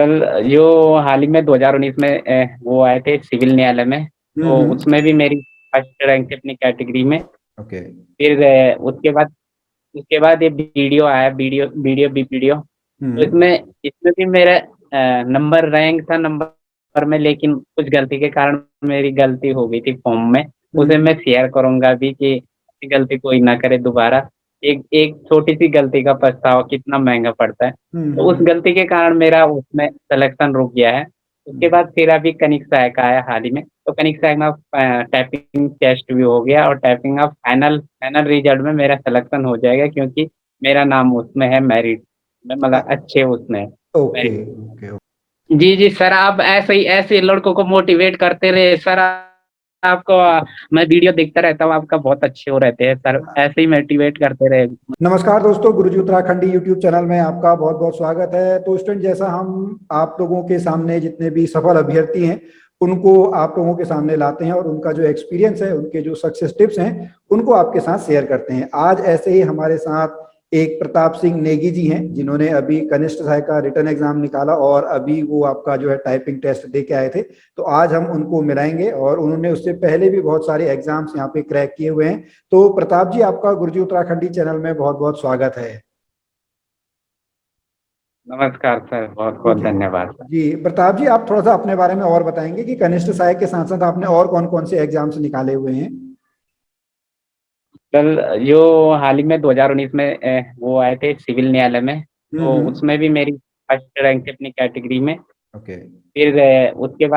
कल जो हाल ही में 2019 में वो आए थे सिविल न्यायालय में, तो हम्म। उसमें भी मेरी फर्स्ट रैंक थी अपनी कैटेगरी में। ओके। फिर उसके बाद ये वीडियो आया, वीडियो वीडियो बीपीडीओ। तो हम्म। इसमें इसमें भी मेरा नंबर रैंक था नंबर में, लेकिन कुछ गलती के कारण मेरी गलती हो गई थी फॉर्म में। उसे हम्म। मैं शेयर करूंगा भी कि ऐसी गलती कोई ना करे दोबारा। एक एक छोटी सी गलती का पछतावा कितना महंगा पड़ता है। तो उस हम्म। गलती के कारण मेरा उसमें सिलेक्शन रुक गया है। उसके हम्म। बाद फिर अभी कनिक सहायक आया हाल ही में, तो कनिक सहायक में टाइपिंग टेस्ट भी हो गया और टाइपिंग का फाइनल फाइनल रिजल्ट में मेरा सिलेक्शन हो जाएगा, क्योंकि मेरा नाम उसमें है मेरिट में, मतलब अच्छे उसमें है ओके। मेरिट। ओके। जी जी सर, आप ऐसे ही ऐसे लड़कों को मोटिवेट करते रहे सर। आपको मैं वीडियो देखता रहता हूँ, आपका बहुत अच्छे हो रहते हैं सर, ऐसे ही मोटिवेट करते रहे। नमस्कार दोस्तों, गुरुजी उत्तराखंडी यूट्यूब चैनल में आपका बहुत बहुत स्वागत है। तो स्टूडेंट, जैसा हम आप लोगों के सामने जितने भी सफल अभ्यर्थी हैं उनको आप लोगों के सामने लाते हैं और उनका जो एक्सपीरियंस है, उनके जो सक्सेस टिप्स हैं उनको आपके साथ शेयर करते हैं। आज ऐसे ही हमारे साथ एक प्रताप सिंह नेगी जी हैं, जिन्होंने अभी कनिष्ठ सहायक का रिटर्न एग्जाम निकाला और अभी वो आपका जो है टाइपिंग टेस्ट दे के आए थे। तो आज हम उनको मिलाएंगे और उन्होंने उससे पहले भी बहुत सारे एग्जाम्स यहाँ पे क्रैक किए हुए हैं। तो प्रताप जी, आपका गुरुजी उत्तराखंडी चैनल में बहुत बहुत स्वागत है। नमस्कार सर, बहुत बहुत ओके धन्यवाद सर। जी। प्रताप जी, आप थोड़ा सा अपने बारे में और बताएंगे कि कनिष्ठ सहायक के साथ साथ आपने और कौन कौन से एग्जाम्स निकाले हुए हैं। कल जो हाल ही में 2019 में वो आए थे सिविल न्यायालय में, तो हम्म। उसमें भी मेरी फर्स्ट रैंक थी अपनी कैटेगरी में। ओके। फिर उसके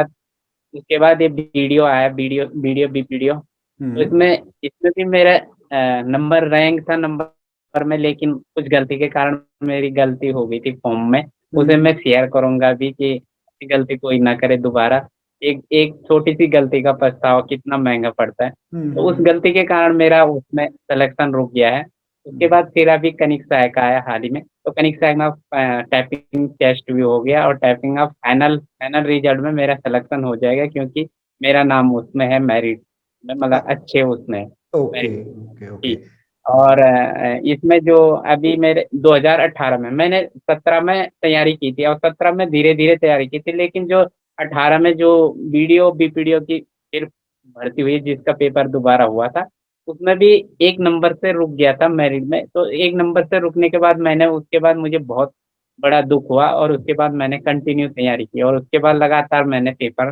बाद ये वीडियो आया, वीडियो वीडियो बीपीडीओ। तो हम्म। इसमें इसमें भी मेरा नंबर रैंक था नंबर में, लेकिन कुछ गलती के कारण मेरी गलती हो गई थी फॉर्म में। उसे हम्म। मैं शेयर करूंगा भी कि ऐसी गलती कोई ना करे दोबारा। एक एक छोटी सी गलती का पछतावा कितना महंगा पड़ता है। तो उस हम्म। गलती के कारण मेरा उसमें सिलेक्शन रुक गया है। उसके हम्म। बाद फिर अभी कनिक सहायक आया हाल ही में, तो कनिक सहायक में टाइपिंग टेस्ट भी हो गया और टाइपिंग का फाइनल फाइनल रिजल्ट में मेरा सिलेक्शन हो जाएगा, क्योंकि मेरा नाम उसमें है मेरिट में, अ, मतलब अच्छे उसमें है ओके। मेरिट। ओके। ओके। जी। और इसमें जो अभी मेरे 2018 में मैंने 17 में तैयारी की थी और 17 में धीरे धीरे तैयारी की थी, लेकिन जो 18 में जो वीडियो बीपीडीओ की फिर भर्ती हुई जिसका पेपर दोबारा हुआ था, उसमें भी एक नंबर से रुक गया था मेरिट में। तो एक नंबर से रुकने के बाद मैंने उसके बाद मुझे बहुत बड़ा दुख हुआ और उसके बाद मैंने कंटिन्यू तैयारी की और उसके बाद लगातार मैंने पेपर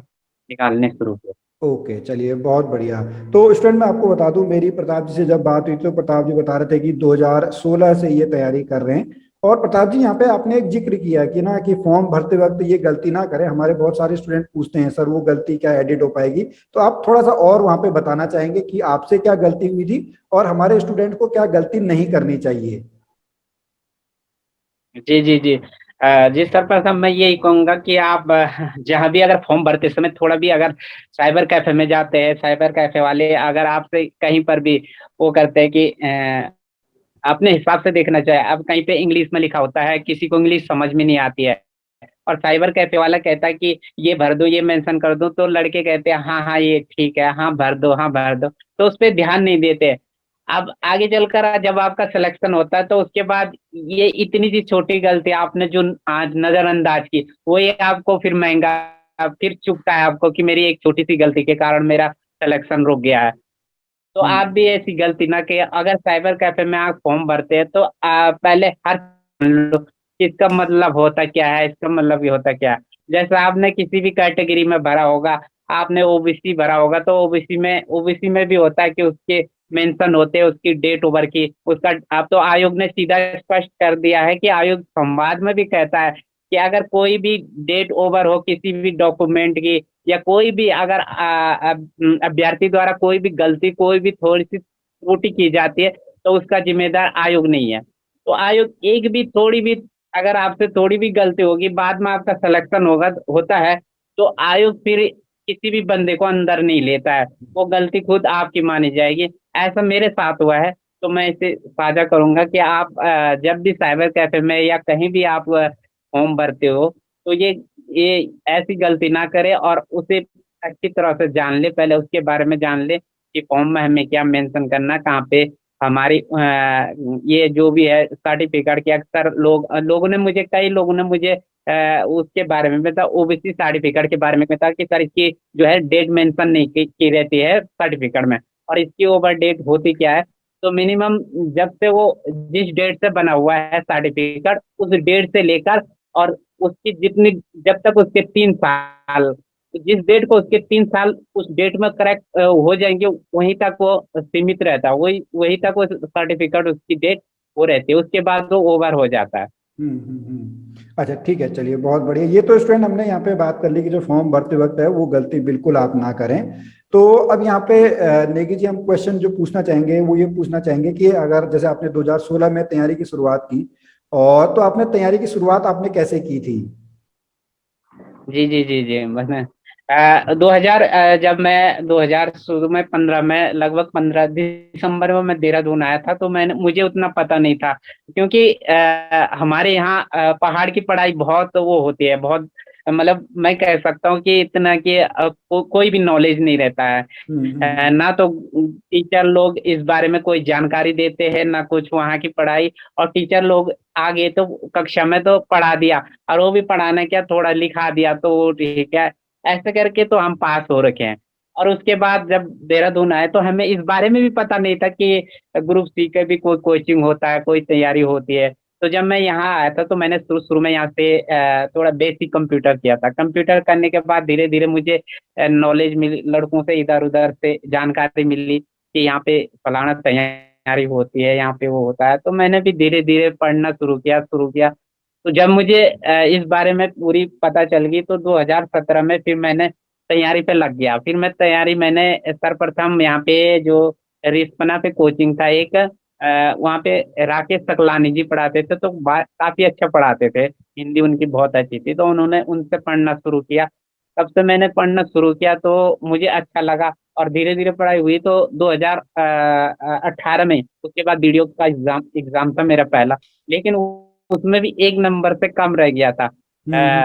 निकालने शुरू किए। ओके, चलिए बहुत बढ़िया। तो स्टूडेंट, मैं आपको बता दूं, मेरी प्रताप जी से जब बात हुई तो प्रताप जी बता रहे थे कि 2016 से ये तैयारी कर रहे हैं। और प्रताप जी, यहाँ पे आपने एक जिक्र किया कि ना कि फॉर्म भरते वक्त ये गलती ना करें। हमारे बहुत सारे स्टूडेंट पूछते हैं सर वो गलती क्या एडिट हो पाएगी, तो आप थोड़ा सा और वहाँ पे बताना चाहेंगे कि आपसे क्या गलती हुई थी और हमारे स्टूडेंट को क्या गलती नहीं करनी चाहिए। जी जी जी। जी सर्वप्रथम मैं यही कहूंगा कि आप जहाँ भी अगर फॉर्म भरते समय थोड़ा भी अगर साइबर कैफे में जाते हैं, साइबर कैफे वाले अगर आपसे कहीं पर भी वो करते हैं कि अपने हिसाब से देखना चाहिए। अब कहीं पे इंग्लिश में लिखा होता है, किसी को इंग्लिश समझ में नहीं आती है और साइबर कैफे वाला कहता है कि ये भर दो, ये मेंशन कर दो, तो लड़के कहते हैं हाँ हाँ ये ठीक है, हाँ भर दो, हाँ भर दो। तो उस पर ध्यान नहीं देते। अब आगे चलकर जब आपका सिलेक्शन होता है तो उसके बाद ये इतनी सी छोटी गलती आपने जो आज नजरअंदाज की, वो ये आपको फिर महंगा फिर चुकता है आपको कि मेरी एक छोटी सी गलती के कारण मेरा सिलेक्शन रुक गया है। तो आप भी हम्म। ऐसी गलती ना कि अगर साइबर कैफे में आप फॉर्म भरते हैं तो पहले हर लो इसका मतलब होता क्या है, इसका मतलब ये होता क्या है। जैसे आपने किसी भी कैटेगरी में भरा होगा, आपने ओबीसी भरा होगा, तो ओबीसी में भी होता है कि उसके मेंशन होते हैं उसकी डेट ओवर की उसका। अब तो आयोग ने सीधा स्पष्ट कर दिया है कि आयोग संवाद में भी कहता है कि अगर कोई भी डेट ओवर हो किसी भी डॉक्यूमेंट की, या कोई भी अगर अभ्यर्थी द्वारा कोई भी गलती कोई भी थोड़ी सी त्रुटि की जाती है, तो उसका जिम्मेदार आयोग नहीं है। तो आयोग एक भी थोड़ी भी अगर आपसे थोड़ी भी गलती होगी, बाद में आपका सिलेक्शन होता है, तो आयोग फिर किसी भी बंदे को अंदर नहीं लेता है। वो गलती खुद आपकी मानी जाएगी। ऐसा मेरे साथ हुआ है। तो मैं इसे साझा करूंगा कि आप जब भी साइबर कैफे में या कहीं भी आप फॉर्म भरते हो, तो ये ऐसी गलती ना करें और उसे अच्छी तरह से जान ले, पहले उसके बारे में जान ले कि फॉर्म में हमें क्या मेंशन करना, कहाँ पे हमारी ये जो भी है सर्टिफिकेट की, अक्सर लोगों ने मुझे, कई लोगों ने मुझे उसके बारे में बताया, ओबीसी सर्टिफिकेट के बारे में बताया कि सर इसकी जो है डेट मेंशन नहीं की रहती है सर्टिफिकेट में, और इसकी ओवर डेट होती क्या है। तो मिनिमम जब से वो जिस डेट से बना हुआ है सर्टिफिकेट, उस डेट से लेकर और उसकी जितनी, जब तक उसके 3 साल, जिस डेट को उसके 3 साल उस डेट में करेक्ट हो जाएंगे, वहीं तक वो सीमित रहता है, वही वहीं तक वो सर्टिफिकेट उसकी डेट वो रहती है, उसके बाद वो ओवर हो जाता है। अच्छा ठीक है, चलिए बहुत बढ़िया। ये तो स्टूडेंट हमने यहाँ पे बात कर ली कि जो फॉर्म भरते वक्त है वो गलती बिल्कुल आप ना करें। तो अब यहाँ पे नेगी जी, हम क्वेश्चन जो पूछना चाहेंगे वो ये पूछना चाहेंगे कि अगर जैसे आपने 2016 में तैयारी की शुरुआत की, और तो आपने तैयारी की शुरुआत आपने कैसे की थी? जी जी जी जी, मैंने 2000, जब मैं 2000 शुरू में 15 में, लगभग 15 दिसंबर में मैं देहरादून आया था, तो मैंने, मुझे उतना पता नहीं था, क्योंकि हमारे यहाँ पहाड़ की पढ़ाई बहुत वो होती है, बहुत, मतलब मैं कह सकता हूँ कि इतना कि कोई भी नॉलेज नहीं रहता है। ना तो टीचर लोग इस बारे में कोई जानकारी देते हैं, ना कुछ वहाँ की पढ़ाई, और टीचर लोग आगे तो कक्षा में तो पढ़ा दिया, और वो भी पढ़ाना क्या, थोड़ा लिखा दिया तो वो ठीक है, ऐसे करके तो हम पास हो रखे हैं। और उसके बाद जब देहरादून आए तो हमें इस बारे में भी पता नहीं था कि ग्रुप सी का भी कोई कोचिंग होता है, कोई तैयारी होती है। तो जब मैं यहाँ आया था तो मैंने शुरू शुरू में यहाँ से थोड़ा बेसिक कंप्यूटर किया था। कंप्यूटर करने के बाद धीरे धीरे मुझे नॉलेज मिली, लड़कों से इधर उधर से जानकारी मिली कि यहाँ पे फलाना तैयारी होती है, यहाँ पे वो होता है, तो मैंने भी धीरे धीरे पढ़ना शुरू किया। तो जब मुझे इस बारे में पूरी पता चल गई तो 2017 में फिर मैंने तैयारी पे लग गया। फिर मैं तैयारी, मैंने सर्वप्रथम यहाँ पे जो रिस्पना पे कोचिंग था एक, वहाँ पे राकेश सकलानी जी पढ़ाते थे, तो काफी अच्छा पढ़ाते थे, हिंदी उनकी बहुत अच्छी थी, तो उन्होंने उनसे पढ़ना शुरू किया। तब से मैंने पढ़ना शुरू किया तो मुझे अच्छा लगा, और धीरे धीरे पढ़ाई हुई। तो 2018 में उसके बाद वीडियो का एग्जाम एग्जाम था मेरा पहला, लेकिन उसमें भी एक नंबर से कम रह गया था।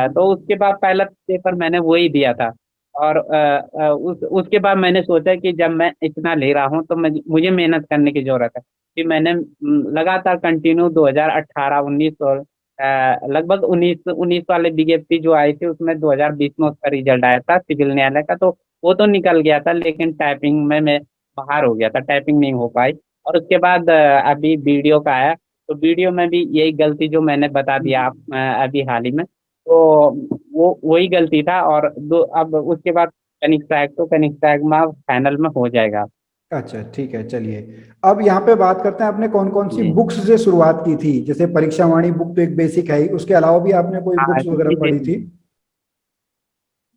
तो उसके बाद पहला पेपर मैंने वही दिया था। और उसके बाद मैंने सोचा कि जब मैं इतना ले रहा हूँ तो मुझे मेहनत करने की जरूरत है। फिर मैंने लगातार कंटिन्यू 2018, 19 और लगभग 19 वाले बीएससी जो आई थी, उसमें 2020 में उसका रिजल्ट आया था सिविल न्यायालय का, तो वो तो निकल गया था, लेकिन टाइपिंग में मैं बाहर हो गया था, टाइपिंग नहीं हो पाई। और उसके बाद अभी वीडियो का आया, तो वीडियो में भी यही गलती जो मैंने बता दिया आप अभी हाल ही में, तो वो वही गलती था। और अब उसके बाद कनिक सहायक में फाइनल में हो जाएगा। अच्छा ठीक है, चलिए अब यहाँ पे बात करते हैं आपने कौन कौन सी जी बुक्स से शुरुआत की थी। जैसे परीक्षा वाणी बुक तो एक बेसिक है ही, उसके अलावा भी आपने कोई हाँ बुक्स जी वगैरह जी पढ़ी थी?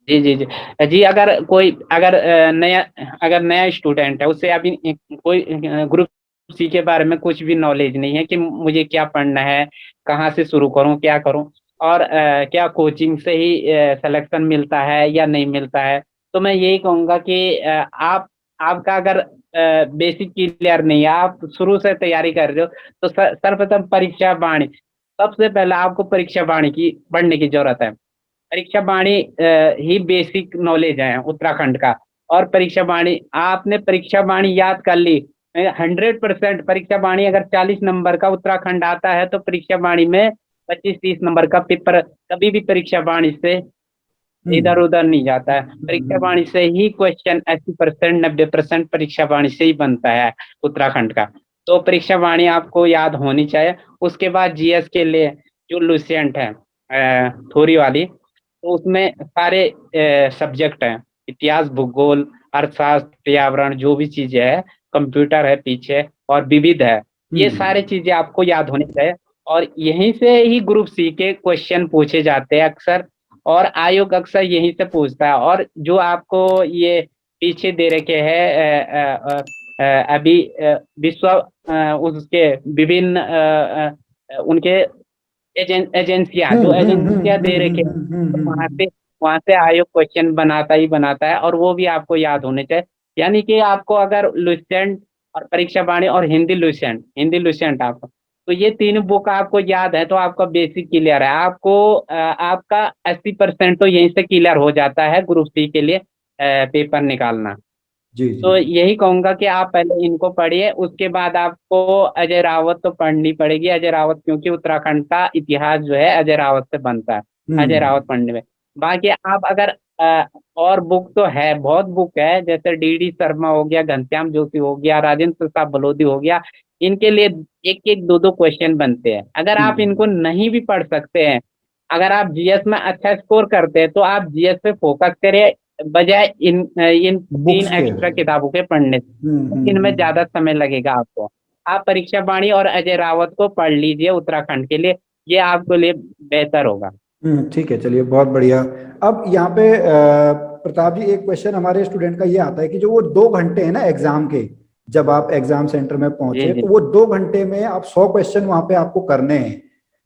जी जी जी जी, अगर कोई, अगर नया स्टूडेंट है, उससे अभी कोई ग्रुप सी के बारे में कुछ भी नॉलेज नहीं है कि मुझे क्या पढ़ना है, कहाँ से शुरू करूँ, क्या करूँ, और क्या कोचिंग से ही सिलेक्शन मिलता है या नहीं मिलता है, तो मैं यही कहूँगा कि आपका अगर बेसिक क्लियर नहीं है, आप शुरू से तैयारी कर रहे हो, तो सर्वप्रथम परीक्षा वाणी, सबसे पहले आपको परीक्षा वाणी की पढ़ने की जरूरत है। परीक्षा वाणी ही बेसिक नॉलेज है उत्तराखंड का। और परीक्षा वाणी, आपने परीक्षा वाणी याद कर ली, 100%। परीक्षा वाणी अगर 40 नंबर का उत्तराखंड आता है, तो परीक्षा वाणी में 25-30 नंबर का पेपर कभी भी परीक्षा वाणी से इधर हम्म उधर नहीं जाता है। हम्म परीक्षा हम्म वाणी से ही क्वेश्चन 80%, 90% परीक्षा वाणी से ही बनता है उत्तराखंड का। तो परीक्षा वाणी आपको याद होनी चाहिए। उसके बाद जीएस के लिए जो लुसेंट है, थ्योरी वाली, तो उसमें सारे सब्जेक्ट हैं, इतिहास, भूगोल, अर्थशास्त्र, पर्यावरण, जो भी चीजें है, कंप्यूटर है पीछे, और विविध है, ये सारी हम्म चीजें आपको याद होनी चाहिए। और यहीं से ही ग्रुप सी के क्वेश्चन पूछे जाते हैं अक्सर, और आयोग अक्सर यहीं से पूछता है। और जो आपको ये पीछे दे रखे हैं अभी विश्व उसके विभिन्न उनके एजेंसियां, जो एजेंसियां दे रखे हैं, तो वहां से आयोग क्वेश्चन बनाता ही बनाता है, और वो भी आपको याद होने चाहिए। यानी कि आपको अगर लुसेंट और परीक्षा वाणी और हिंदी लुसेंट आपको, तो ये तीन बुक आपको याद है, तो आपका बेसिक क्लियर है। आपको आपका 80% तो यहीं से क्लियर हो जाता है ग्रुप सी के लिए पेपर निकालना। जी जी। तो यही कहूंगा कि आप पहले इनको पढ़िए, उसके बाद आपको अजय रावत तो पढ़नी पड़ेगी। अजय रावत, क्योंकि उत्तराखंड का इतिहास जो है अजय रावत से बनता है। अजय हम्म। रावत पढ़ने में, बाकी आप अगर और बुक तो है, बहुत बुक है, जैसे डीडी शर्मा हो गया, घनश्याम जोशी हो गया, राजेंद्र प्रसाद बलोदी हो गया। इनके लिए एक एक दो दो क्वेश्चन बनते हैं। अगर आप इनको हम्म। नहीं भी पढ़ सकते हैं, अगर आप जीएस में अच्छा स्कोर करते हैं, तो आप जीएस पे फोकस करिए, बजाय इन तीन बुक्स के। एक्स्ट्रा किताबों के पढ़ने से। इनमें ज्यादा समय लगेगा आपको। आप परीक्षा बाणी और अजय रावत को पढ़ लीजिए उत्तराखंड के लिए, ये आपके लिए बेहतर होगा। ठीक है, चलिए बहुत बढ़िया। अब यहाँ पे प्रताप जी, एक क्वेश्चन हमारे स्टूडेंट का ये आता है कि जो वो 2 घंटे है ना एग्जाम के, जब आप एग्जाम सेंटर में जी पहुंचे जी तो वो 2 घंटे में आप 100 क्वेश्चन वहां पे आपको करने हैं।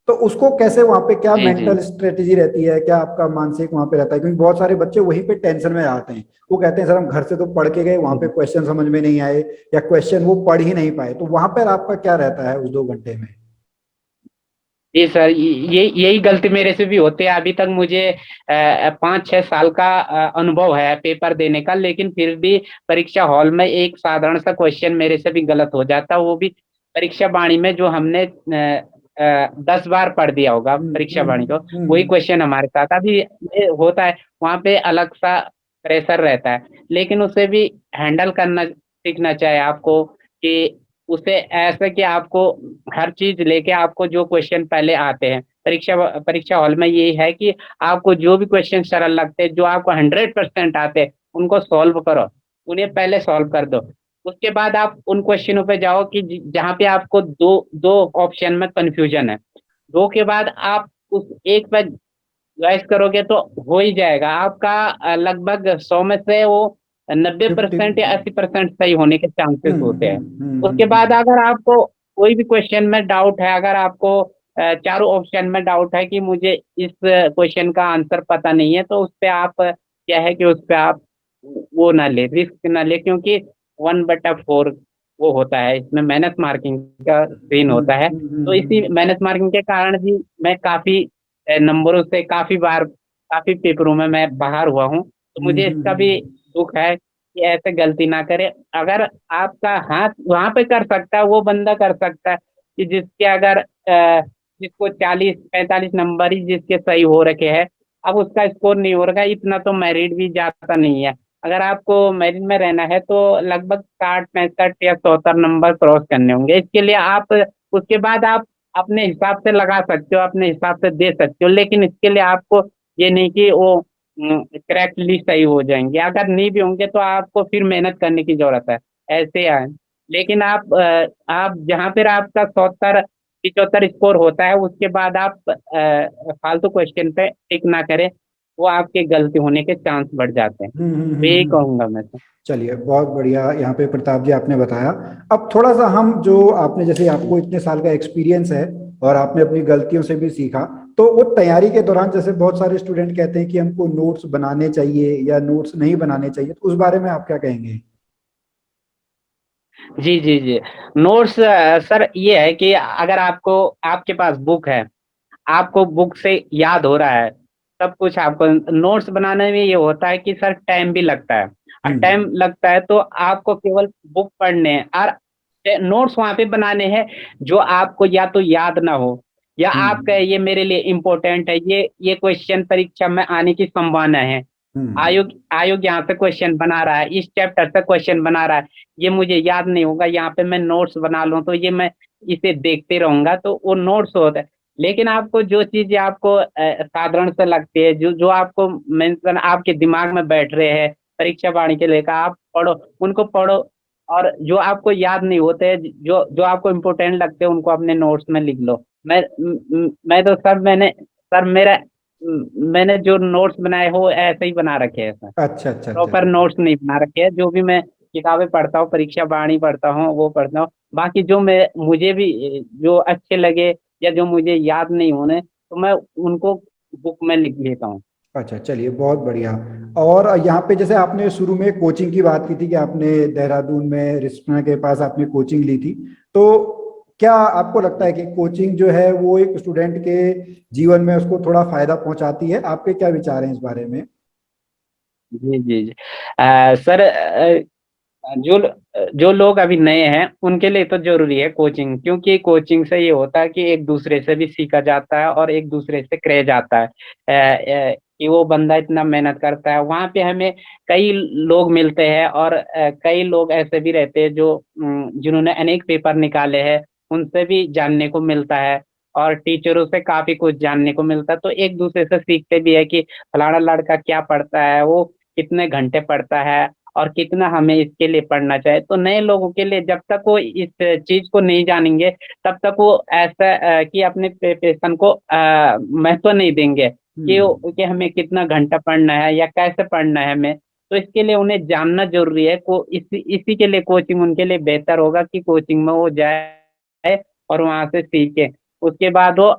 तो उसको कैसे वहां पे, क्या जी जी मेंटल स्ट्रेटेजी रहती है, क्या आपका मानसिक वहां पे रहता है? क्योंकि बहुत सारे बच्चे वहीं पे टेंशन में आते हैं। वो कहते हैं सर हम घर से तो पढ़ के गए, वहां पे जी क्वेश्चन समझ में नहीं आए, या क्वेश्चन वो पढ़ ही नहीं पाए। तो वहां पर आपका क्या रहता है उस 2 घंटे में? जी सर, ये यही गलती मेरे से भी होती है। अभी तक मुझे 5-6 साल का अनुभव है पेपर देने का, लेकिन फिर भी परीक्षा हॉल में एक साधारण सा क्वेश्चन मेरे से भी गलत हो जाता है, वो भी परीक्षा वाणी में, जो हमने 10 बार पढ़ दिया होगा परीक्षा वाणी को। वही हम्म। क्वेश्चन हमारे साथ अभी ये होता है। वहाँ पे अलग सा प्रेशर रहता है, लेकिन उसे भी हैंडल करना सीखना चाहिए आपको, कि उसे ऐसा कि आपको हर चीज लेके, आपको जो क्वेश्चन पहले आते हैं परीक्षा परीक्षा हॉल में, यही है कि आपको जो भी क्वेश्चन सरल लगते हैं, जो आपको 100% आते हैं, उनको सॉल्व करो, उन्हें पहले सॉल्व कर दो। उसके बाद आप उन क्वेश्चनों पे जाओ कि जहाँ पे आपको दो दो ऑप्शन में कंफ्यूजन है। दो के बाद आप उस एक पे चॉइस करोगे तो हो ही जाएगा आपका। लगभग 100 में से वो 50। 90% या 80% सही होने के चांसेस होते हैं। उसके बाद हम्म। अगर आपको कोई भी क्वेश्चन में डाउट है, अगर आपको चारों ऑप्शन में डाउट है कि मुझे इस क्वेश्चन का आंसर पता नहीं है, तो उस पे आप क्या है कि उस पे आप वो ना ले, रिस्क ना ले, क्योंकि 1/4 वो होता है, इसमें मेहनत मार्किंग का सीन होता है। तो इसी मेहनत मार्किंग के कारण भी मैं काफी नंबरों से काफी बार, काफी पेपरों में मैं बाहर हुआ हूँ। तो मुझे इसका भी दुख है कि ऐसे गलती ना करे। अगर आपका हाथ वहां पे कर सकता है, वो बंदा कर सकता है कि जिसके अगर जिसको 40-45 नंबर ही जिसके सही हो रखे हैं, अब उसका स्कोर नहीं हो रहा है, इतना तो मेरिट भी जाता नहीं है। अगर आपको मेरिट में रहना है तो लगभग 60, 65 या 74 नंबर क्रॉस करने होंगे। इसके लिए आप, उसके बाद आप अपने हिसाब से लगा सकते हो, अपने हिसाब से दे सकते हो, लेकिन इसके लिए आपको ये नहीं कि वो करेक्टली सही हो जाएंगे। अगर नहीं भी होंगे तो आपको फिर मेहनत करने की जरूरत है, ऐसे है। लेकिन आप जहाँ पर आपका 70-75 स्कोर होता है, उसके बाद आप फालतू क्वेश्चन पे टिक ना करें, वो आपके गलती होने के चांस बढ़ जाते हैं। तो यही हम्म। कहूंगा मैं तो। चलिए बहुत बढ़िया, यहाँ पे प्रताप जी आपने बताया। अब थोड़ा सा हम, जो आपने, जैसे जी आपको इतने साल का एक्सपीरियंस है और आपने अपनी गलतियों से भी सीखा, तो वो तैयारी के दौरान जैसे बहुत सारे स्टूडेंट कहते हैं कि हमको नोट्स बनाने चाहिए या नोट्स नहीं बनाने चाहिए, तो उस बारे में आप क्या कहेंगे? जी जी जी। नोट्स सर ये है कि अगर आपको, आपके पास बुक है, आपको बुक से याद हो रहा है सब कुछ, आपको नोट्स बनाने में ये होता है कि सर टाइम भी लगता है। और टाइम हम्म लगता है तो आपको केवल बुक पढ़ने हैं और नोट्स वहां पे बनाने हैं, जो आपको या तो याद ना हो, या आपका हम्म ये मेरे लिए इम्पोर्टेंट है, ये क्वेश्चन परीक्षा में आने की संभावना है। हम्म आयोग आयोग यहाँ से क्वेश्चन बना रहा है, इस चैप्टर से क्वेश्चन बना रहा है, ये मुझे याद नहीं होगा, यहाँ पे मैं नोट्स बना लूँ तो ये मैं इसे देखते रहूंगा, तो वो नोट्स होता है। लेकिन आपको जो चीज आपको साधारण से लगती है, जो जो आपको मेंशन आपके दिमाग में बैठ रहे हैं परीक्षा वाणी के लेकर, आप पढ़ो, उनको पढ़ो। और जो आपको याद नहीं होते, जो जो आपको इम्पोर्टेंट लगते हैं, उनको अपने नोट्स में लिख लो। मैं तो सर, मैंने जो नोट्स बनाए हो ऐसे ही बना रखे हैं सर। अच्छा अच्छा अच्छा प्रॉपर अच्छा। नोट्स नहीं बना रखे हैं। जो भी मैं किताबें पढ़ता हूँ, परीक्षा वाणी पढ़ता हूँ, वो पढ़ता हूँ। बाकी जो मैं, मुझे भी जो अच्छे लगे या जो मुझे याद नहीं होने, तो मैं उनको बुक में लिख लेता हूँ। अच्छा, चलिए बहुत बढ़िया। और यहाँ पे जैसे आपने शुरू में कोचिंग की बात की थी कि आपने देहरादून में रिस्पना के पास आपने कोचिंग ली थी, तो क्या आपको लगता है कि कोचिंग जो है वो एक स्टूडेंट के जीवन में उसको थोड़ा फायदा पहुंचाती है? आपके क्या विचार हैं इस बारे में? जी जी जी। सर, जो जो लोग अभी नए हैं उनके लिए तो जरूरी है कोचिंग, क्योंकि कोचिंग से ये होता है कि एक दूसरे से भी सीखा जाता है और एक दूसरे से क्रेज आता है। कि वो बंदा इतना मेहनत करता है, वहां पे हमें कई लोग मिलते हैं, और कई लोग ऐसे भी रहते हैं जो जिन्होंने अनेक पेपर निकाले हैं, उनसे भी जानने को मिलता है। और टीचरों से काफी कुछ जानने को मिलता है, तो एक दूसरे से सीखते भी है कि फलाना लड़का क्या पढ़ता है, वो कितने घंटे पढ़ता है, और कितना हमें इसके लिए पढ़ना चाहिए। तो नए लोगों के लिए जब तक वो इस चीज को नहीं जानेंगे, तब तक वो ऐसा कि अपने प्रिपरेशन को महत्व नहीं देंगे कि हम्म कि हमें कितना घंटा पढ़ना है या कैसे पढ़ना है हमें। तो इसके लिए उन्हें जानना जरूरी है। इसी के लिए कोचिंग उनके लिए बेहतर होगा कि कोचिंग में वो जाए और वहां से सीखे। उसके बाद वो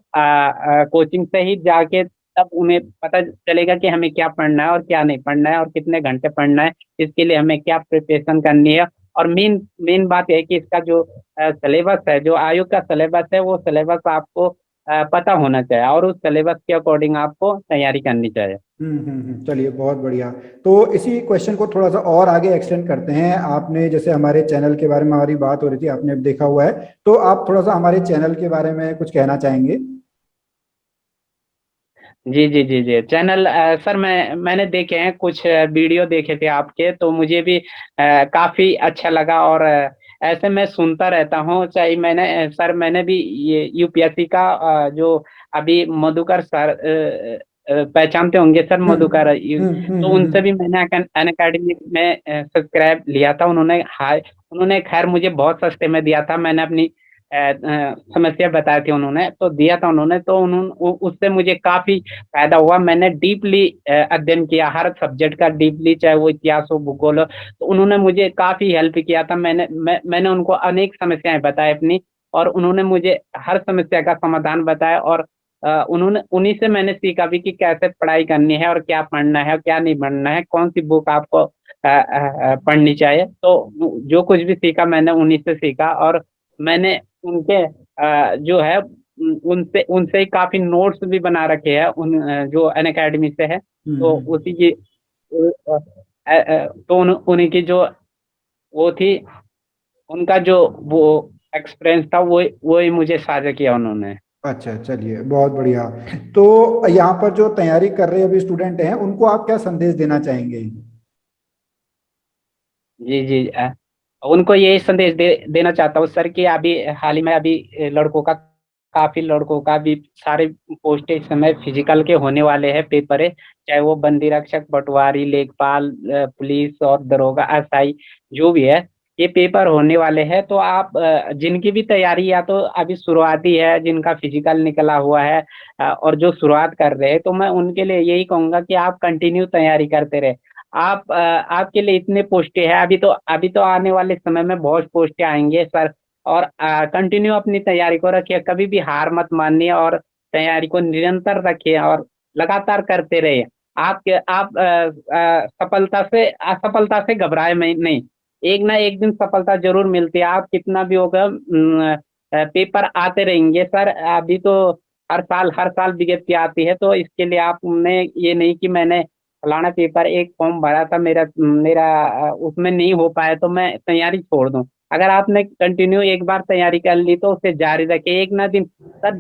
कोचिंग से ही जाके तब उन्हें पता चलेगा कि हमें क्या पढ़ना है और क्या नहीं पढ़ना है, और कितने घंटे पढ़ना है, इसके लिए हमें क्या प्रिपरेशन करनी है। और मेन मेन बात यह है कि इसका जो सिलेबस है, जो आयोग का सिलेबस है, वो सिलेबस आपको पता होना चाहिए, और उस सिलेबस के अकॉर्डिंग आपको तैयारी करनी चाहिए। चलिए बहुत बढ़िया। तो इसी क्वेश्चन को थोड़ा सा और आगे एक्सटेंड करते हैं। आपने जैसे हमारे चैनल के बारे में हमारी बात हो रही थी, आपने देखा हुआ है, तो आप थोड़ा सा हमारे चैनल के बारे में कुछ कहना चाहेंगे? जी जी जी जी, चैनल सर मैंने देखे हैं, कुछ वीडियो देखे थे आपके, तो मुझे भी काफी अच्छा लगा। और ऐसे मैं सुनता रहता हूँ। चाहे सर मैंने भी ये यूपीएससी का जो अभी मधुकर सर पहचानते होंगे सर, मधुकर तो उनसे भी मैंने अन अकेडमी में सब्सक्राइब लिया था। उन्होंने खैर मुझे बहुत सस्ते में दिया था। मैंने अपनी समस्या बताई थी, उन्होंने तो दिया था। उन्होंने तो उससे मुझे काफी फायदा हुआ। मैंने डीपली अध्ययन किया हर सब्जेक्ट का डीपली, चाहे वो इतिहास हो, भूगोल हो। तो उन्होंने मुझे काफी हेल्प किया था। मैंने उनको अनेक समस्याएं बताई अपनी, और उन्होंने मुझे हर समस्या का समाधान बताया। और उन्होंने उन्हीं से मैंने सीखा भी कि कैसे पढ़ाई करनी है, और क्या पढ़ना है और क्या नहीं पढ़ना है, कौन सी बुक आपको पढ़नी चाहिए। तो जो कुछ भी सीखा मैंने उन्हीं से सीखा। और मैंने उनके जो है उनसे उनसे ही काफी नोट्स भी बना रखे हैं, जो अन अकेडमी से है। तो उसी की तो उन्हीं की जो वो थी, उनका जो वो एक्सपीरियंस था, वो ही मुझे साझा किया उन्होंने। अच्छा, चलिए बहुत बढ़िया। तो यहाँ पर जो तैयारी कर रहे अभी स्टूडेंट हैं, उनको आप क्या संदेश देना चाहेंगे? जी जी, उनको यही संदेश देना चाहता हूँ सर कि अभी हाल ही में अभी काफी लड़कों का भी सारे पोस्ट इस समय फिजिकल के होने वाले हैं पेपर है। चाहे वो बंदी रक्षक, पटवारी, लेखपाल, पुलिस और दरोगा, एसआई, जो भी है, ये पेपर होने वाले हैं। तो आप जिनकी भी तैयारी या तो अभी शुरुआती है, जिनका फिजिकल निकला हुआ है, और जो शुरुआत कर रहे हैं, तो मैं उनके लिए यही कहूंगा कि आप कंटिन्यू तैयारी करते रहे। आपके लिए इतने पोस्टें हैं, अभी तो आने वाले समय में बहुत पोस्टें आएंगे सर। और कंटिन्यू अपनी तैयारी को रखिए, कभी भी हार मत मानिए, और तैयारी को निरंतर रखिए और लगातार करते रहिए। आप सफलता से असफलता से घबराए नहीं। एक ना एक दिन सफलता जरूर मिलती है, आप कितना भी होगा। पेपर आते रहेंगे सर। अभी तो हर साल विज्ञप्ति आती है, तो इसके लिए आपने ये नहीं कि मैंने फलाना पेपर एक फॉर्म भरा था, मेरा मेरा उसमें नहीं हो पाया तो मैं तैयारी छोड़ दूं। अगर आपने कंटिन्यू एक बार तैयारी कर ली तो उसे जारी रखे, एक ना दिन सर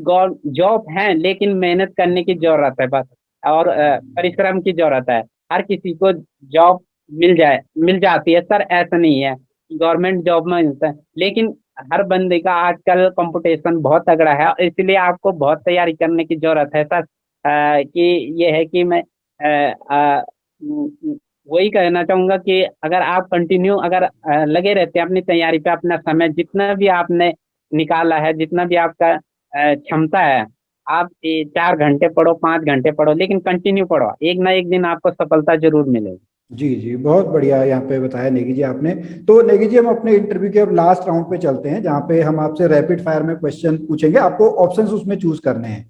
जॉब है, लेकिन मेहनत करने की जरूरत है बस, और परिश्रम की जरूरत है। हर किसी को जॉब मिल जाती है सर, ऐसा नहीं है गवर्नमेंट जॉब में मिलता है, लेकिन हर बंदे का आजकल कंपटीशन बहुत तगड़ा है, इसलिए आपको बहुत तैयारी करने की जरूरत है सर। कि ये है कि मैं अ, अ, वही कहना चाहूंगा कि अगर आप कंटिन्यू अगर लगे रहते हैं अपनी तैयारी पे, अपना समय जितना भी आपने निकाला है, जितना भी आपका क्षमता है, आप 4 घंटे पढ़ो, 5 घंटे पढ़ो, लेकिन कंटिन्यू पढ़ो, एक ना एक दिन आपको सफलता जरूर मिलेगी। जी जी, बहुत बढ़िया यहाँ पे बताया नेगी जी आपने। तो नेगी जी, हम अपने इंटरव्यू के अब लास्ट राउंड पे चलते हैं, जहाँ पे हम आपसे रैपिड फायर में क्वेश्चन पूछेंगे, आपको ऑप्शंस उसमें चूज करने हैं।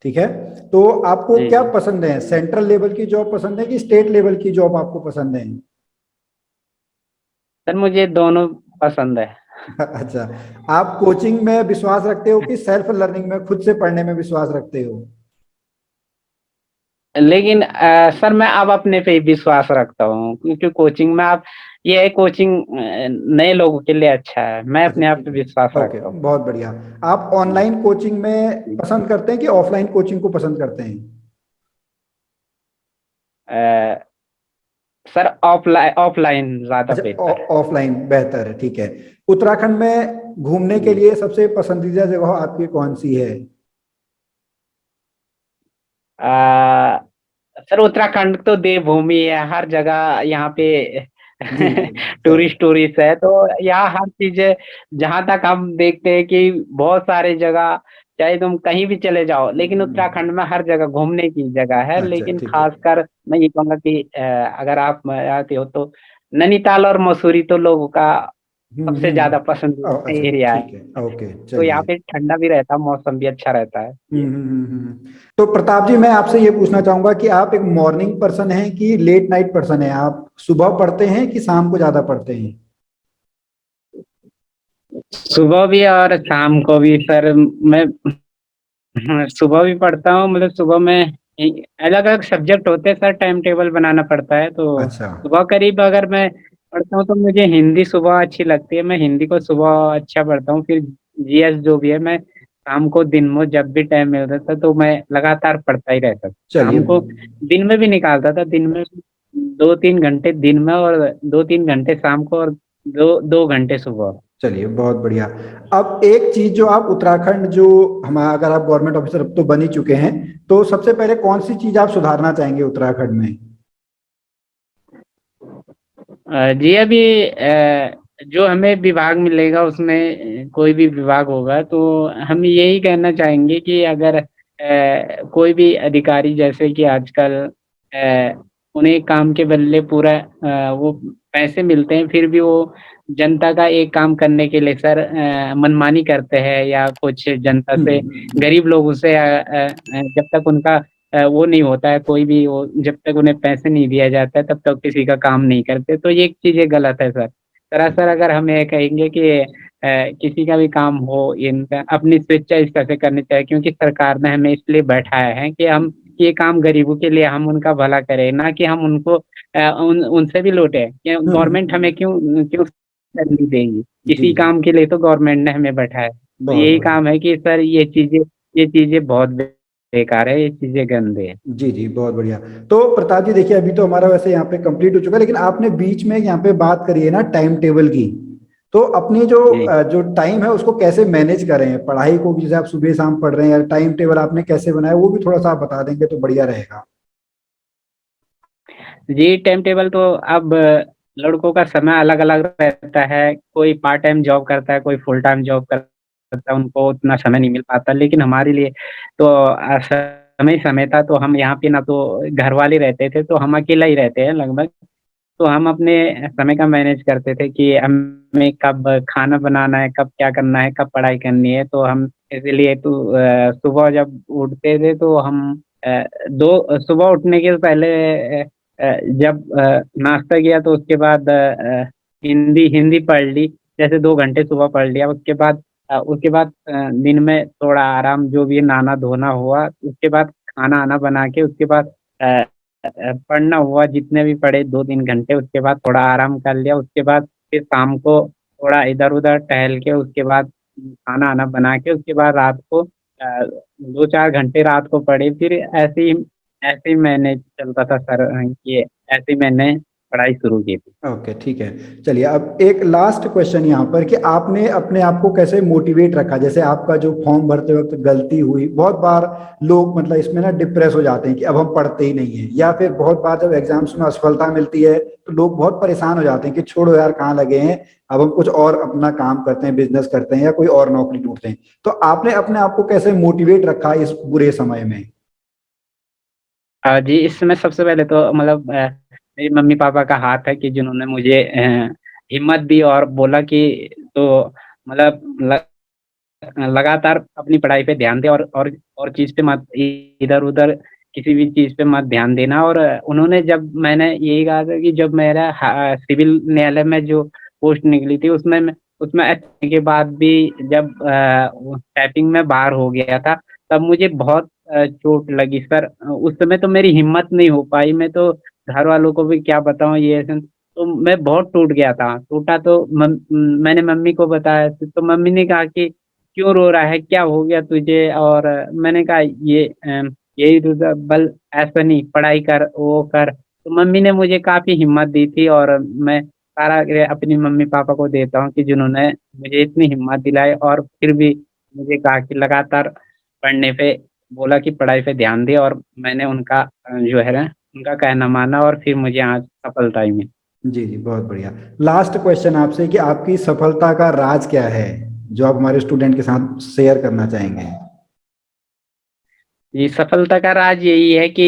ठीक है? तो आपको जी क्या जी पसंद है, सेंट्रल लेवल की जॉब पसंद है कि स्टेट लेवल की जॉब आपको पसंद है? सर, मुझे दोनों पसंद है। अच्छा, आप कोचिंग में विश्वास रखते हो कि सेल्फ लर्निंग में, खुद से पढ़ने में विश्वास रखते हो? लेकिन सर मैं अब अपने पे ही विश्वास रखता हूँ, क्योंकि कोचिंग में आप, ये है कोचिंग नए लोगों के लिए अच्छा है, मैं अच्छा अपने आप ठीक पे है। विश्वास ओके, रखता हूँ। बहुत बढ़िया। आप ऑनलाइन कोचिंग में पसंद करते हैं कि ऑफलाइन कोचिंग को पसंद करते हैं? अ, सर ऑफलाइन ऑफलाइन ज्यादा अच्छा, बेहतर है। ऑफलाइन बेहतर है, ठीक है। उत्तराखंड में घूमने के जी। लिए सबसे पसंदीदा जगह आपकी कौन सी है? अ, सर उत्तराखंड तो देवभूमि है, हर जगह यहाँ पे जी जी। चलिए। टूरिस्ट टूरिस्ट है, तो यहाँ हर चीज, जहाँ तक हम देखते हैं कि बहुत सारे जगग, चाहे तुम कहीं भी चले जाओ, लेकिन उत्तराखंड में हर जगह घूमने की जगह है। अच्छा लेकिन ठीक है। खासकर मैं ये कहूँगा कि अगर आप आते हो तो नैनीताल और मसूरी तो लोगों का सबसे ज्यादा पसंदीदा अच्छा एरिया है। ठीक है, ओके तो यहाँ चलिए। पे ठंडा भी रहता है, मौसम भी अच्छा रहता है। तो प्रताप जी, मैं आपसे ये पूछना चाहूंगा कि आप एक मॉर्निंग पर्सन हैं कि लेट नाइट पर्सन है? आप सुबह पढ़ते हैं कि शाम को ज्यादा पढ़ते हैं? सुबह भी और शाम को भी सर, मैं सुबह भी पढ़ता हूँ, मतलब सुबह में अलग अलग सब्जेक्ट होते हैं सर, टाइम टेबल बनाना पड़ता है, तो अच्छा। सुबह करीब अगर मैं पढ़ता हूँ तो मुझे हिंदी सुबह अच्छी लगती है, मैं हिंदी को सुबह अच्छा पढ़ता हूँ। फिर जीएस जो भी है मैं शाम को, दिन में जब भी टाइम मिलता था तो मैं लगातार पढ़ता ही रहता था। चलिए। शाम को दिन में भी निकालता था, दिन में 2-3 घंटे दिन में, और 2-3 घंटे शाम को, और 2-2 घंटे सुबह। चलिए, बहुत बढ़िया। अब एक चीज जो आप उत्तराखंड जो हमारा, अगर आप गवर्नमेंट ऑफिसर अब तो बन ही चुके हैं, तो सबसे पहले कौन सी चीज आप सुधारना चाहेंगे उत्तराखंड में? जी अभी जो हमें विभाग मिलेगा उसमें, कोई भी विभाग होगा तो हम यही कहना चाहेंगे कि अगर कोई भी अधिकारी, जैसे कि आजकल उन्हें काम के बदले पूरा वो पैसे मिलते हैं, फिर भी वो जनता का एक काम करने के लिए सर मनमानी करते हैं, या कुछ जनता से, हम्म। गरीब लोगों से जब तक उनका वो नहीं होता है, कोई भी वो जब तक उन्हें पैसे नहीं दिया जाता है तब तक किसी का काम नहीं करते, तो ये चीजें गलत है सर। सरासर अगर हम ये कहेंगे कि किसी का भी काम हो, इनका अपनी स्वेच्छा इस तरह से करनी चाहिए, क्योंकि सरकार ने हमें इसलिए बैठाया है कि हम ये काम गरीबों के लिए, हम उनका भला करें, ना कि हम उनको उनसे भी लूटे। कि गवर्नमेंट हमें क्यों क्यों सैलरी देगी? जी इसी जी। काम के लिए तो गवर्नमेंट ने हमें बैठाया है। तो बहुत यही बढ़िया। काम है कि सर ये चीजें बहुत बेकार है, ये चीजें गंदे हैं। जी जी, बहुत बढ़िया। तो प्रताप जी देखिए, अभी तो हमारा वैसे यहाँ पे कंप्लीट हो चुका है, लेकिन आपने बीच में यहाँ पे बात करी है ना टाइम टेबल की। तो अपनी जो जी जो टाइम है उसको कैसे मैनेज करें, पढ़ाई को भी, जैसे आप सुबह शाम पढ़ रहे हैं, या टाइम टेबल आपने कैसे बनाया, वो भी थोड़ा सा आप बता देंगे तो बढ़िया रहेगा। जी, टाइम टेबल तो अब लड़कों का समय अलग अलग रहता है, कोई पार्ट टाइम जॉब करता है, कोई फुल टाइम जॉब करता है, उनको उतना समय नहीं मिल पाता। लेकिन हमारे लिए तो समय समय था, तो हम यहाँ पे ना तो घर वाले रहते थे, तो हम अकेला ही रहते हैं लगभग। तो हम अपने समय का मैनेज करते थे कि हमें कब खाना बनाना है, कब क्या करना है, कब पढ़ाई करनी है। तो हम इसीलिए तो सुबह जब उठते थे तो हम दो सुबह उठने के पहले जब नाश्ता किया तो उसके बाद हिंदी हिंदी पढ़ ली, जैसे 2 घंटे सुबह पढ़ लिया। उसके बाद दिन में थोड़ा आराम, जो भी नहाना धोना हुआ, उसके बाद खाना आना बना के, उसके बाद पढ़ना हुआ, जितने भी पढ़े 2-3 घंटे, उसके बाद थोड़ा आराम कर लिया। उसके बाद फिर शाम को थोड़ा इधर उधर टहल के, उसके बाद खाना आना बना के, उसके बाद रात को 2-4 घंटे रात को पढ़े। फिर ऐसे ही मैंने चलता था सर, कि ऐसे ही मैंने पढ़ाई शुरू की थी। ओके ठीक है। चलिए, अब एक लास्ट क्वेश्चन यहाँ पर कि आपने अपने आप को कैसे मोटिवेट रखा? जैसे आपका जो फॉर्म भरते वक्त गलती हुई, बहुत बार लोग मतलब इसमें ना डिप्रेस हो जाते हैं कि अब हम पढ़ते ही नहीं है, या फिर बहुत बार जब एग्जाम्स में असफलता मिलती है तो लोग बहुत परेशान हो जाते हैं कि छोड़ो यार, कहाँ लगे हैं, अब हम कुछ और अपना काम करते हैं, बिजनेस करते हैं या कोई और नौकरी ढूंढते हैं। तो आपने अपने आप को कैसे मोटिवेट रखा इस बुरे समय में? जी, इसमें सबसे पहले तो मतलब मेरी मम्मी पापा का हाथ है, कि जिन्होंने मुझे हिम्मत दी और बोला कि तो मतलब लगातार अपनी पढ़ाई पे ध्यान दे, और चीज पे मत, इधर उधर किसी भी चीज पे मत ध्यान देना। और उन्होंने, जब मैंने यही कहा था कि जब मेरा सिविल न्यायालय में जो पोस्ट निकली थी, उसमें अच्छे के बाद भी जब टाइपिंग में बाहर हो गया था, तब मुझे बहुत चोट लगी सर। उस समय तो मेरी हिम्मत नहीं हो पाई, मैं तो घर वालों को भी क्या बताऊं ये तो मैं बहुत टूट गया था। टूटा तो मैंने मम्मी को बताया, तो मम्मी ने कहा कि क्यों रो रहा है, क्या हो गया तुझे? और मैंने कहा ये यही रुदा बल, ऐसा नहीं, पढ़ाई कर, वो कर। तो मम्मी ने मुझे काफी हिम्मत दी थी, और मैं सारा श्रेय अपनी मम्मी पापा को देता हूँ कि जिन्होंने मुझे इतनी हिम्मत दिलाई, और फिर भी मुझे कहा कि लगातार पढ़ने पे, बोला कि पढ़ाई पे ध्यान दे, और मैंने उनका जो है ना, उनका कहना माना, और फिर मुझे आज सफलता ही मिली। जी जी, बहुत बढ़िया। लास्ट क्वेश्चन आपसे कि आपकी सफलता का राज क्या है, जो आप हमारे स्टूडेंट के साथ शेयर करना चाहेंगे? ये सफलता का राज यही है कि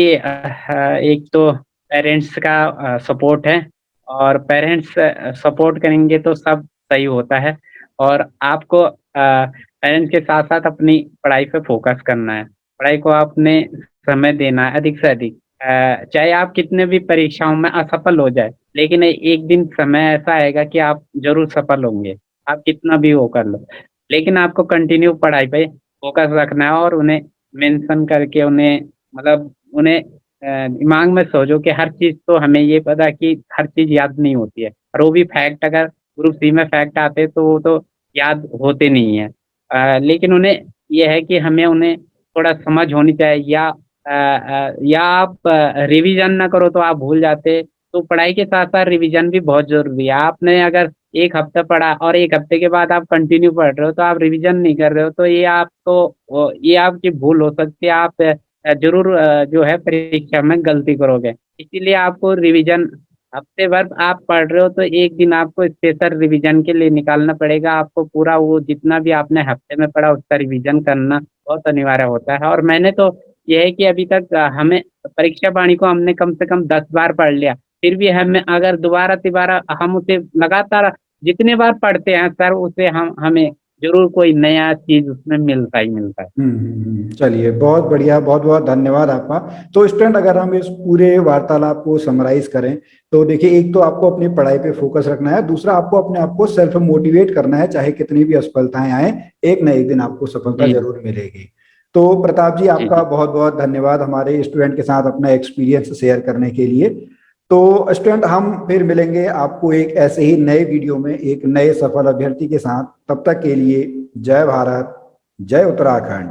एक तो पेरेंट्स का सपोर्ट है, और पेरेंट्स सपोर्ट करेंगे तो सब सही होता है। और आपको पेरेंट्स के साथ साथ अपनी पढ़ाई पे फोकस करना है। पढ़ाई को आपने समय देना है अधिक से अधिक। चाहे आप कितने भी परीक्षाओं में असफल हो जाए, लेकिन एक दिन समय ऐसा आएगा कि आप जरूर सफल होंगे। आप कितना भी वो कर लो, लेकिन आपको कंटिन्यू पढ़ाई पे फोकस रखना है, और उन्हें मेंशन करके, उन्हें मतलब उन्हें दिमाग में सोचो कि हर चीज़ तो हमें ये पता कि हर चीज़ याद नहीं होती है, और वो भी फैक्ट अगर ग्रुप सी में फैक्ट आते तो वो तो याद होते नहीं है। लेकिन उन्हें ये है कि हमें उन्हें थोड़ा समझ होनी चाहिए, या आप रिवीजन ना करो तो आप भूल जाते। तो पढ़ाई के साथ साथ रिवीजन भी बहुत जरूरी है। आपने अगर एक हफ्ता पढ़ा और एक हफ्ते के बाद आप कंटिन्यू पढ़ रहे हो, तो आप रिवीजन नहीं कर रहे हो, तो ये आपको ये आपकी भूल हो सकती है। आप जरूर जो है परीक्षा में गलती करोगे। इसीलिए आपको रिवीजन, हफ्ते भर आप पढ़ रहे हो तो एक दिन आपको स्पेशल रिवीजन के लिए निकालना पड़ेगा। आपको पूरा वो जितना भी आपने हफ्ते में पढ़ा उसका रिवीजन करना बहुत अनिवार्य होता है। और मैंने तो ये है कि अभी तक हमें परीक्षा वाणी को हमने कम से कम 10 बार पढ़ लिया, फिर भी हमें अगर दोबारा तिबारा हम उसे लगातार जितने बार पढ़ते हैं सर, उसे हम हमें जरूर कोई नया चीज उसमें मिलता ही मिलता है। चलिए, बहुत बढ़िया, बहुत बहुत धन्यवाद आपका। तो स्टूडेंट, अगर हम इस पूरे वार्तालाप को समराइज करें, तो देखिए, एक तो आपको अपनी पढ़ाई पे फोकस रखना है, दूसरा आपको अपने आप को सेल्फ मोटिवेट करना है, चाहे कितनी भी असफलताएं आए, एक ना एक दिन आपको सफलता जी जरूर मिलेगी। तो प्रताप जी, जी आपका जी। बहुत बहुत धन्यवाद हमारे स्टूडेंट के साथ अपना एक्सपीरियंस शेयर करने के लिए। तो स्टूडेंट, हम फिर मिलेंगे आपको एक ऐसे ही नए वीडियो में एक नए सफल अभ्यर्थी के साथ। तब तक के लिए जय भारत, जय उत्तराखंड।